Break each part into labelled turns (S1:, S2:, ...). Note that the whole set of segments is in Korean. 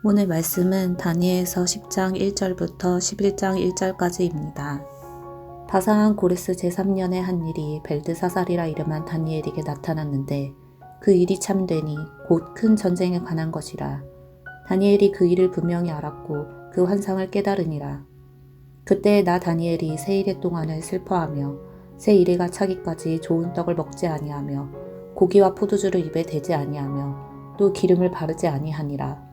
S1: 오늘 말씀은 다니엘서 10장 1절부터 11장 1절까지입니다. 바사한 고레스 제3년에 한 일이 벨드사살이라 이름한 다니엘에게 나타났는데 그 일이 참되니 곧 큰 전쟁에 관한 것이라. 다니엘이 그 일을 분명히 알았고 그 환상을 깨달으니라. 그때 나 다니엘이 세 이레 동안을 슬퍼하며 세 이레가 차기까지 좋은 떡을 먹지 아니하며 고기와 포도주를 입에 대지 아니하며 또 기름을 바르지 아니하니라.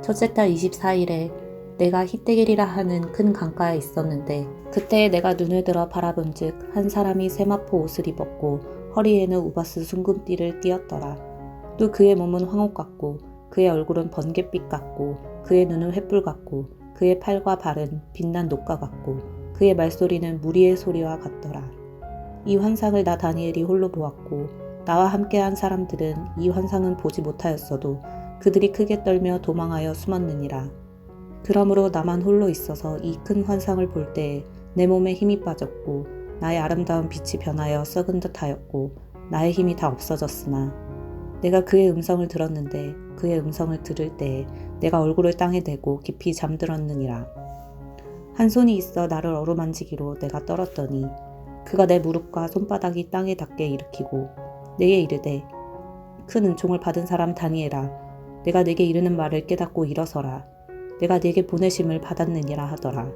S1: 첫째 달 24일에 내가 히데겔이라 하는 큰 강가에 있었는데 그때 내가 눈을 들어 바라본즉 한 사람이 세마포 옷을 입었고 허리에는 우바스 숭금띠를 띠었더라. 또 그의 몸은 황옥 같고 그의 얼굴은 번갯빛 같고 그의 눈은 횃불 같고 그의 팔과 발은 빛난 녹과 같고 그의 말소리는 무리의 소리와 같더라. 이 환상을 나 다니엘이 홀로 보았고 나와 함께한 사람들은 이 환상은 보지 못하였어도 그들이 크게 떨며 도망하여 숨었느니라. 그러므로 나만 홀로 있어서 이 큰 환상을 볼 때에 내 몸에 힘이 빠졌고 나의 아름다운 빛이 변하여 썩은 듯 하였고 나의 힘이 다 없어졌으나 내가 그의 음성을 들었는데 그의 음성을 들을 때에 내가 얼굴을 땅에 대고 깊이 잠들었느니라. 한 손이 있어 나를 어루만지기로 내가 떨었더니 그가 내 무릎과 손바닥이 땅에 닿게 일으키고 내게 이르되 큰 은총을 받은 사람 다니엘아, 내가 내게 이르는 말을 깨닫고 일어서라. 내가 내게 보내심을 받았느니라 하더라.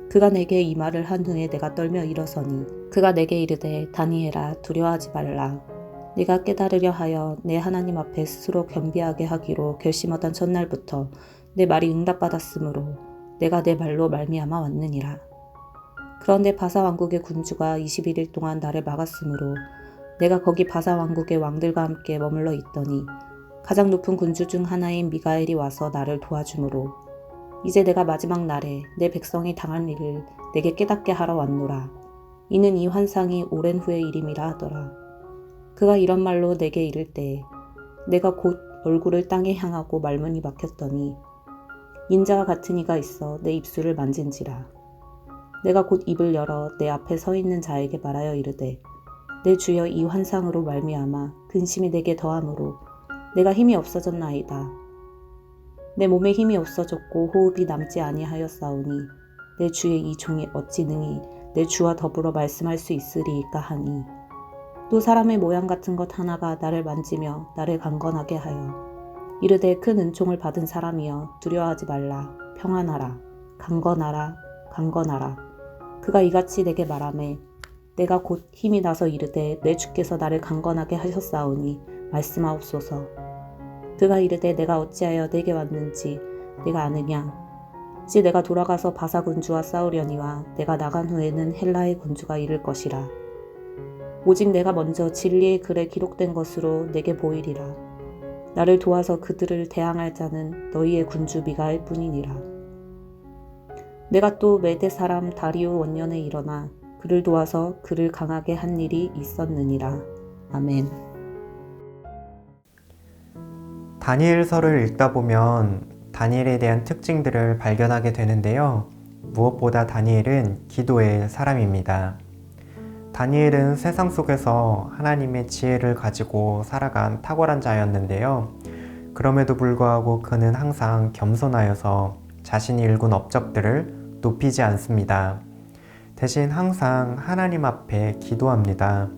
S1: 그가 내게 이 말을 한 후에 내가 떨며 일어서니 그가 내게 이르되 다니엘아, 두려워하지 말라. 네가 깨달으려 하여 내 하나님 앞에 스스로 겸비하게 하기로 결심하던 첫날부터 내 말이 응답받았으므로 내가 내 말로 말미암아 왔느니라. 그런데 바사 왕국의 군주가 21일 동안 나를 막았으므로 내가 거기 바사 왕국의 왕들과 함께 머물러 있더니 가장 높은 군주 중 하나인 미가엘이 와서 나를 도와주므로 이제 내가 마지막 날에 내 백성이 당할 일을 내게 깨닫게 하러 왔노라. 이는 이 환상이 오랜 후의 일임이라 하더라. 그가 이런 말로 내게 이를 때에 내가 곧 얼굴을 땅에 향하고 말문이 막혔더니 인자와 같은 이가 있어 내 입술을 만진지라. 내가 곧 입을 열어 내 앞에 서 있는 자에게 말하여 이르되 내 주여, 이 환상으로 말미암아 근심이 내게 더하므로 내가 힘이 없어졌나이다. 내 몸에 힘이 없어졌고 호흡이 남지 아니하였사오니 내 주의 이 종이 어찌 능히 내 주와 더불어 말씀할 수 있으리이까 하니 또 사람의 모양 같은 것 하나가 나를 만지며 나를 강건하게 하여 이르되 큰 은총을 받은 사람이여, 두려워하지 말라. 평안하라. 강건하라. 강건하라. 그가 이같이 내게 말하매 내가 곧 힘이 나서 이르되 내 주께서 나를 강건하게 하셨사오니 말씀하옵소서. 그가 이르되 내가 어찌하여 내게 왔는지 내가 아느냐. 이제 내가 돌아가서 바사 군주와 싸우려니와 내가 나간 후에는 헬라의 군주가 이를 것이라. 오직 내가 먼저 진리의 글에 기록된 것으로 내게 보이리라. 나를 도와서 그들을 대항할 자는 너희의 군주 미가엘 뿐이니라. 내가 또 메대 사람 다리오 원년에 일어나 그를 도와서 그를 강하게 한 일이 있었느니라. 아멘.
S2: 다니엘서를 읽다 보면 다니엘에 대한 특징들을 발견하게 되는데요. 무엇보다 다니엘은 기도의 사람입니다. 다니엘은 세상 속에서 하나님의 지혜를 가지고 살아간 탁월한 자였는데요. 그럼에도 불구하고 그는 항상 겸손하여서 자신이 일군 업적들을 높이지 않습니다. 대신 항상 하나님 앞에 기도합니다.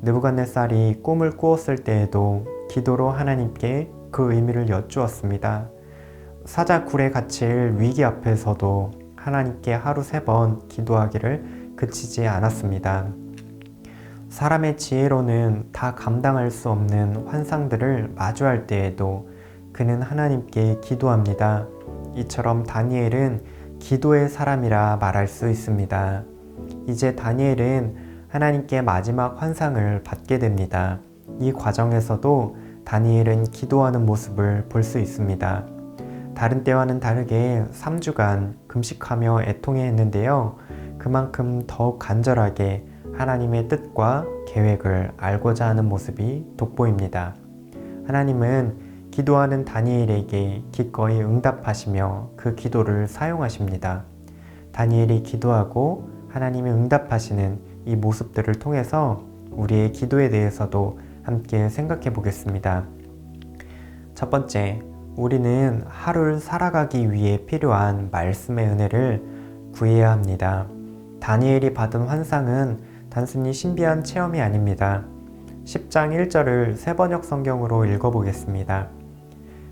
S2: 느부갓네살이 꿈을 꾸었을 때에도 기도로 하나님께 그 의미를 여쭈었습니다. 사자굴에 갇힐 위기 앞에서도 하나님께 하루 3번 기도하기를 그치지 않았습니다. 사람의 지혜로는 다 감당할 수 없는 환상들을 마주할 때에도 그는 하나님께 기도합니다. 이처럼 다니엘은 기도의 사람이라 말할 수 있습니다. 이제 다니엘은 하나님께 마지막 환상을 받게 됩니다. 이 과정에서도 다니엘은 기도하는 모습을 볼 수 있습니다. 다른 때와는 다르게 3주간 금식하며 애통해 했는데요. 그만큼 더욱 간절하게 하나님의 뜻과 계획을 알고자 하는 모습이 돋보입니다. 하나님은 기도하는 다니엘에게 기꺼이 응답하시며 그 기도를 사용하십니다. 다니엘이 기도하고 하나님이 응답하시는 이 모습들을 통해서 우리의 기도에 대해서도 함께 생각해 보겠습니다. 첫 번째, 우리는 하루를 살아가기 위해 필요한 말씀의 은혜를 구해야 합니다. 다니엘이 받은 환상은 단순히 신비한 체험이 아닙니다. 10장 1절을 세번역 성경으로 읽어보겠습니다.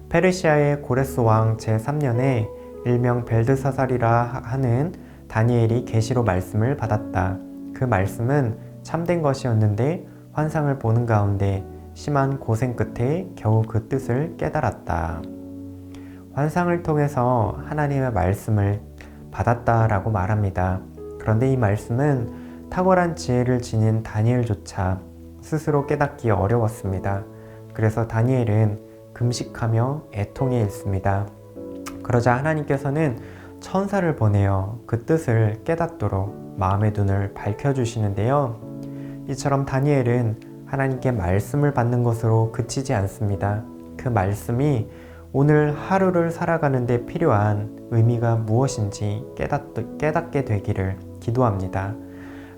S2: 페르시아의 고레스 왕 제3년에 일명 벨드사살이라 하는 다니엘이 계시로 말씀을 받았다. 그 말씀은 참된 것이었는데 환상을 보는 가운데 심한 고생 끝에 겨우 그 뜻을 깨달았다. 환상을 통해서 하나님의 말씀을 받았다라고 말합니다. 그런데 이 말씀은 탁월한 지혜를 지닌 다니엘조차 스스로 깨닫기 어려웠습니다. 그래서 다니엘은 금식하며 애통해 있습니다. 그러자 하나님께서는 천사를 보내어 그 뜻을 깨닫도록 마음의 눈을 밝혀주시는데요. 이처럼 다니엘은 하나님께 말씀을 받는 것으로 그치지 않습니다. 그 말씀이 오늘 하루를 살아가는 데 필요한 의미가 무엇인지 깨닫게 되기를 기도합니다.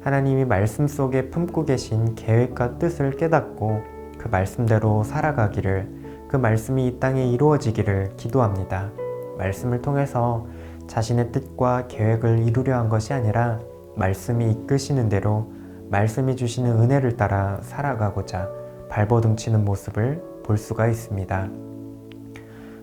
S2: 하나님이 말씀 속에 품고 계신 계획과 뜻을 깨닫고 그 말씀대로 살아가기를, 그 말씀이 이 땅에 이루어지기를 기도합니다. 말씀을 통해서 자신의 뜻과 계획을 이루려 한 것이 아니라 말씀이 이끄시는 대로 말씀이 주시는 은혜를 따라 살아가고자 발버둥치는 모습을 볼 수가 있습니다.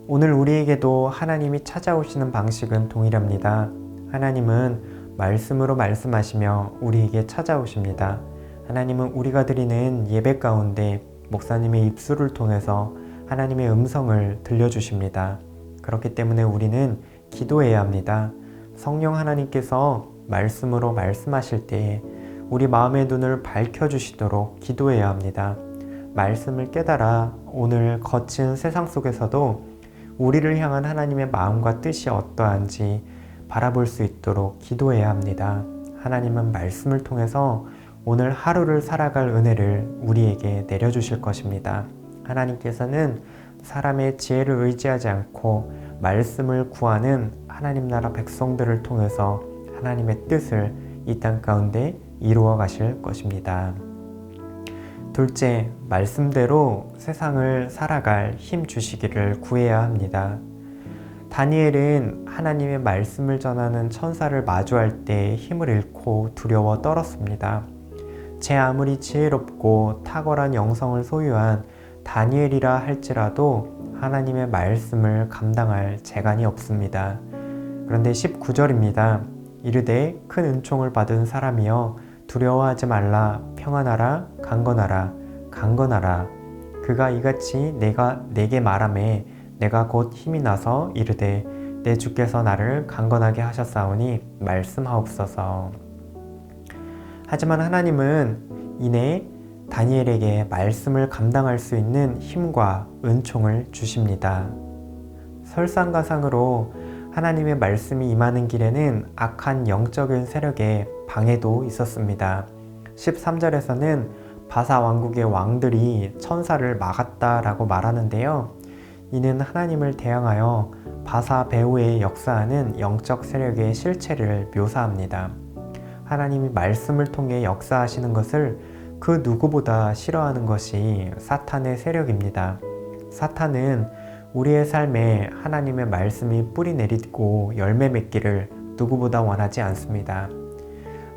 S2: 오늘 우리에게도 하나님이 찾아오시는 방식은 동일합니다. 하나님은 말씀으로 말씀하시며 우리에게 찾아오십니다. 하나님은 우리가 드리는 예배 가운데 목사님의 입술을 통해서 하나님의 음성을 들려주십니다. 그렇기 때문에 우리는 기도해야 합니다. 성령 하나님께서 말씀으로 말씀하실 때에 우리 마음의 눈을 밝혀주시도록 기도해야 합니다. 말씀을 깨달아 오늘 거친 세상 속에서도 우리를 향한 하나님의 마음과 뜻이 어떠한지 바라볼 수 있도록 기도해야 합니다. 하나님은 말씀을 통해서 오늘 하루를 살아갈 은혜를 우리에게 내려주실 것입니다. 하나님께서는 사람의 지혜를 의지하지 않고 말씀을 구하는 하나님 나라 백성들을 통해서 하나님의 뜻을 이 땅 가운데 이루어 가실 것입니다. 둘째, 말씀대로 세상을 살아갈 힘 주시기를 구해야 합니다. 다니엘은 하나님의 말씀을 전하는 천사를 마주할 때 힘을 잃고 두려워 떨었습니다. 제 아무리 지혜롭고 탁월한 영성을 소유한 다니엘이라 할지라도 하나님의 말씀을 감당할 재간이 없습니다. 그런데 19절입니다. 이르되 큰 은총을 받은 사람이여 두려워하지 말라. 평안하라. 강건하라. 강건하라. 그가 이같이 내게 말하매 내가 곧 힘이 나서 이르되 내 주께서 나를 강건하게 하셨사오니 말씀하옵소서. 하지만 하나님은 이내 다니엘에게 말씀을 감당할 수 있는 힘과 은총을 주십니다. 설상가상으로 하나님의 말씀이 임하는 길에는 악한 영적인 세력의 방해도 있었습니다. 13절에서는 바사 왕국의 왕들이 천사를 막았다라고 말하는데요. 이는 하나님을 대항하여 바사 배후에 역사하는 영적 세력의 실체를 묘사합니다. 하나님이 말씀을 통해 역사하시는 것을 그 누구보다 싫어하는 것이 사탄의 세력입니다. 사탄은 우리의 삶에 하나님의 말씀이 뿌리 내리고 열매 맺기를 누구보다 원하지 않습니다.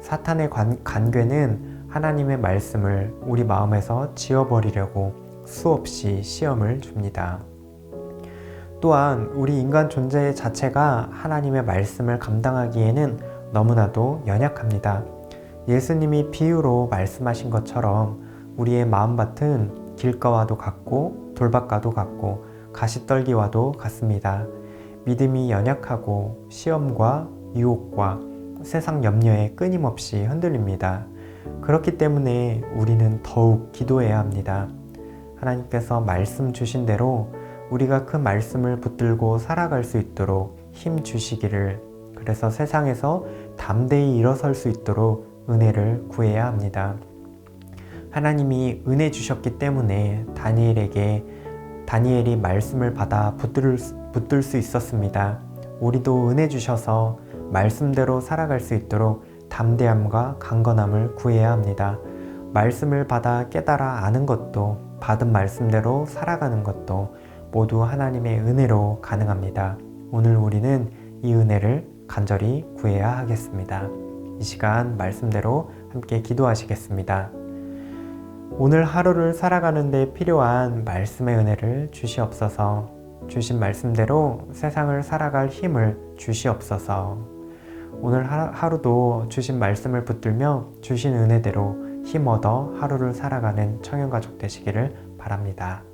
S2: 사탄의 간궤는 하나님의 말씀을 우리 마음에서 지워버리려고 수없이 시험을 줍니다. 또한 우리 인간 존재 자체가 하나님의 말씀을 감당하기에는 너무나도 연약합니다. 예수님이 비유로 말씀하신 것처럼 우리의 마음밭은 길가와도 같고 돌밭과도 같고 가시떨기와도 같습니다. 믿음이 연약하고 시험과 유혹과 세상 염려에 끊임없이 흔들립니다. 그렇기 때문에 우리는 더욱 기도해야 합니다. 하나님께서 말씀 주신 대로 우리가 그 말씀을 붙들고 살아갈 수 있도록 힘 주시기를, 그래서 세상에서 담대히 일어설 수 있도록 은혜를 구해야 합니다. 하나님이 은혜 주셨기 때문에 다니엘이 말씀을 받아 붙들 수 있었습니다. 우리도 은혜 주셔서 말씀대로 살아갈 수 있도록 담대함과 강건함을 구해야 합니다. 말씀을 받아 깨달아 아는 것도, 받은 말씀대로 살아가는 것도 모두 하나님의 은혜로 가능합니다. 오늘 우리는 이 은혜를 간절히 구해야 하겠습니다. 이 시간 말씀대로 함께 기도하시겠습니다. 오늘 하루를 살아가는 데 필요한 말씀의 은혜를 주시옵소서. 주신 말씀대로 세상을 살아갈 힘을 주시옵소서. 오늘 하루도 주신 말씀을 붙들며 주신 은혜대로 힘 얻어 하루를 살아가는 청년가족 되시기를 바랍니다.